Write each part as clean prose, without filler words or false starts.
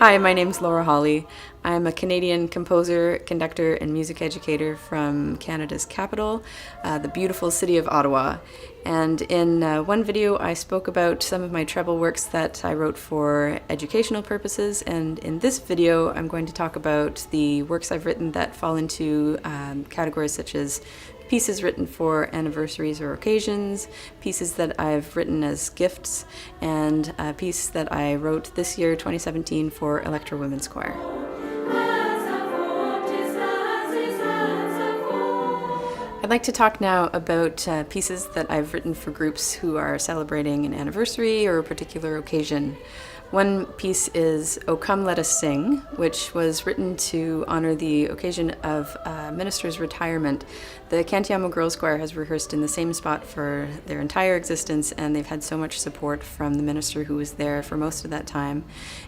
Hi, my name's Laura Hawley. I'm a Canadian composer, conductor, and music educator from Canada's capital, the beautiful city of Ottawa. And in one video, I spoke about some of my treble works that I wrote for educational purposes. And in this video, I'm going to talk about the works I've written that fall into categories such as pieces written for anniversaries or occasions, pieces that I've written as gifts, and a piece that I wrote this year, 2017, for Electra Women's Choir. I'd like to talk now about pieces that I've written for groups who are celebrating an anniversary or a particular occasion. One piece is "O Come Let Us Sing," which was written to honor the occasion of a minister's retirement. The Cantiamo Girls Choir has rehearsed in the same spot for their entire existence, and they've had so much support from the minister who was there for most of that time.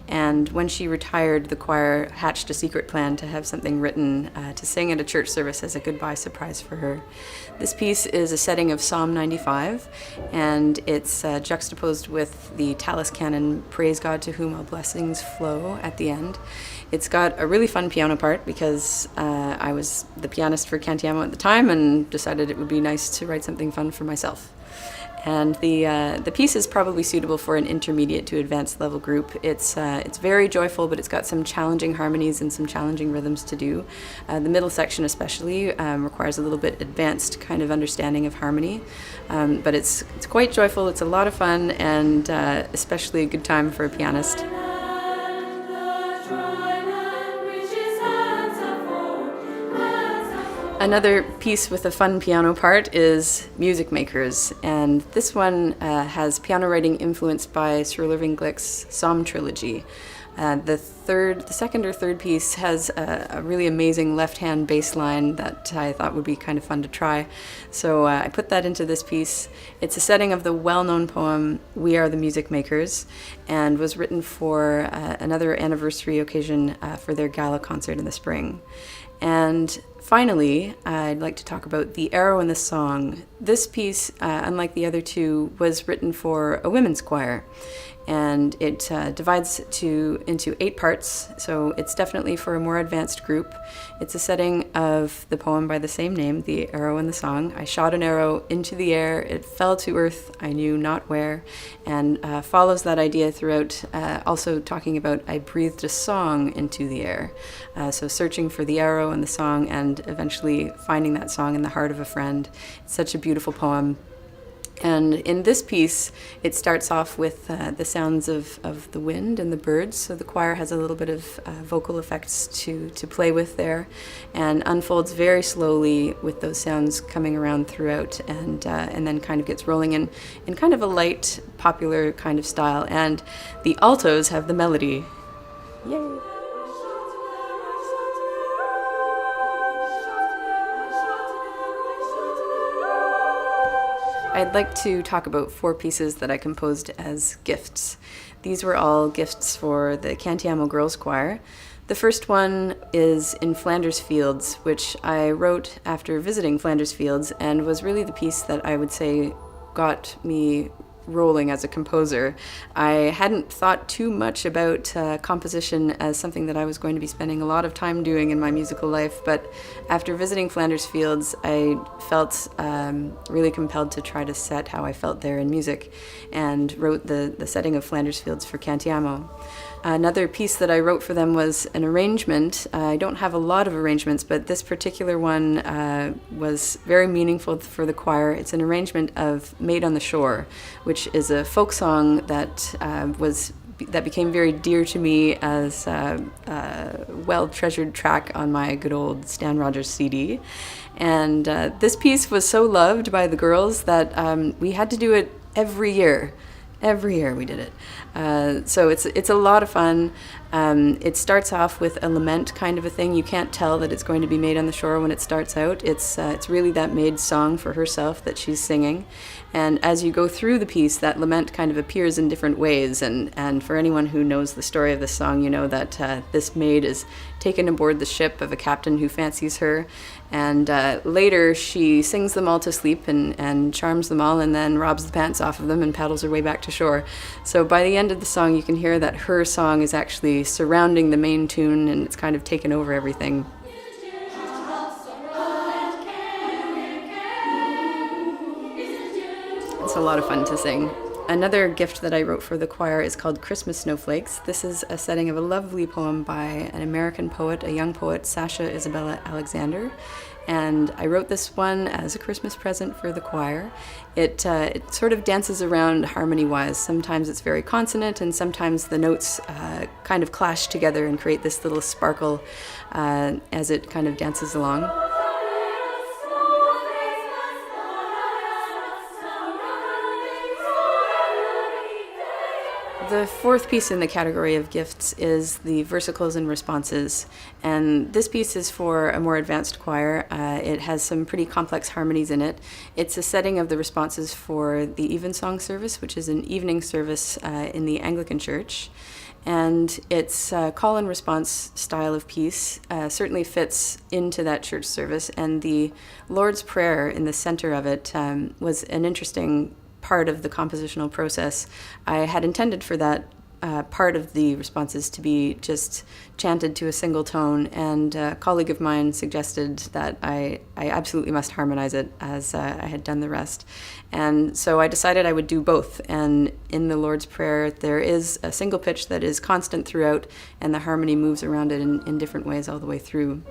And when she retired, the choir hatched a secret plan to have something written to sing at a church service as a goodbye surprise for her. This piece is a setting of Psalm 95, and it's juxtaposed with the Tallis Canon, "Praise God to whom all blessings flow," at the end. It's got a really fun piano part because I was the pianist for Cantiamo at the time and decided it would be nice to write something fun for myself. And the piece is probably suitable for an intermediate to advanced level group. It's very joyful, but it's got some challenging harmonies and some challenging rhythms to do. The middle section especially requires a little bit advanced kind of understanding of harmony. But it's quite joyful, it's a lot of fun, and especially a good time for a pianist. Another piece with a fun piano part is Music Makers, and this one has piano writing influenced by Sir Irving Glick's Psalm Trilogy. The second or third piece has a really amazing left-hand bass line that I thought would be kind of fun to try. So I put that into this piece. It's a setting of the well-known poem "We Are the Music Makers," and was written for another anniversary occasion for their gala concert in the spring. And finally, I'd like to talk about "The Arrow in the Song." This piece, unlike the other two, was written for a women's choir, and it divides into 8 parts, so it's definitely for a more advanced group. It's a setting of the poem by the same name, "The Arrow in the Song." I shot an arrow into the air, it fell to earth, I knew not where, and follows that idea throughout, also talking about "I breathed a song into the air." So searching for the arrow and the song, and eventually finding that song in the heart of a friend. It's such a beautiful poem. And in this piece, it starts off with the sounds of the wind and the birds, so the choir has a little bit of vocal effects to play with there, and unfolds very slowly with those sounds coming around throughout, and then kind of gets rolling in kind of a light, popular kind of style. And the altos have the melody. Yay! I'd like to talk about 4 pieces that I composed as gifts. These were all gifts for the Cantiamo Girls Choir. The first one is "In Flanders Fields," which I wrote after visiting Flanders Fields, and was really the piece that I would say got me rolling as a composer. I hadn't thought too much about composition as something that I was going to be spending a lot of time doing in my musical life, but after visiting Flanders Fields, I felt really compelled to try to set how I felt there in music, and wrote the setting of Flanders Fields for Cantiamo. Another piece that I wrote for them was an arrangement. I don't have a lot of arrangements, but this particular one was very meaningful for the choir. It's an arrangement of "Made on the Shore," which is a folk song that became very dear to me as a well-treasured track on my good old Stan Rogers CD. And this piece was so loved by the girls that we had to do it every year. Every year we did it. So it's a lot of fun. It starts off with a lament kind of a thing. You can't tell that it's going to be made on the shore when it starts out. It's really that maid's song for herself that she's singing. And as you go through the piece, that lament kind of appears in different ways. And for anyone who knows the story of this song, you know that this maid is taken aboard the ship of a captain who fancies her. And later she sings them all to sleep and charms them all, and then robs the pants off of them and paddles her way back to shore. So by the end of the song, you can hear that her song is actually melody surrounding the main tune, and it's kind of taken over everything. It's a lot of fun to sing. Another gift that I wrote for the choir is called Christmas Snowflakes. This is a setting of a lovely poem by an American poet, a young poet, Sasha Isabella Alexander. And I wrote this one as a Christmas present for the choir. It sort of dances around harmony-wise. Sometimes it's very consonant, and sometimes the notes kind of clash together and create this little sparkle as it kind of dances along. The fourth piece in the category of gifts is the versicles and responses, and this piece is for a more advanced choir. It has some pretty complex harmonies in it. It's a setting of the responses for the evensong service, which is an evening service in the Anglican Church, and its call and response style of piece certainly fits into that church service, and the Lord's Prayer in the center of it was an interesting part of the compositional process. I had intended for that part of the responses to be just chanted to a single tone, and a colleague of mine suggested that I absolutely must harmonize it as I had done the rest. And so I decided I would do both, and in the Lord's Prayer there is a single pitch that is constant throughout, and the harmony moves around it in different ways all the way through.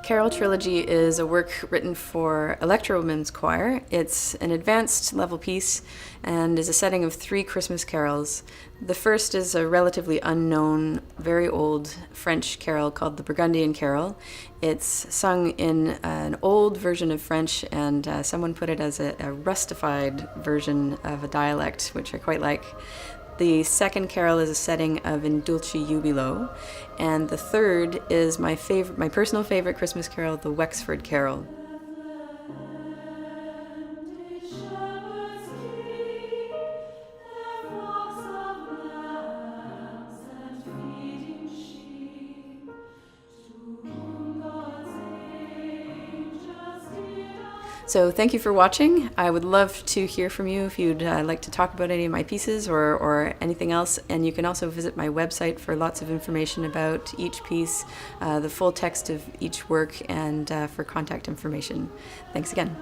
Carol Trilogy is a work written for electro women's choir. It's an advanced level piece and is a setting of 3 Christmas carols. The first is a relatively unknown, very old French carol called the Burgundian Carol. It's sung in an old version of French, and someone put it as a rustified version of a dialect, which I quite like. The second carol is a setting of In Dulce Jubilo, and the third is my personal favorite Christmas carol, the Wexford Carol. So thank you for watching. I would love to hear from you if you'd like to talk about any of my pieces or anything else. And you can also visit my website for lots of information about each piece, the full text of each work, and for contact information. Thanks again.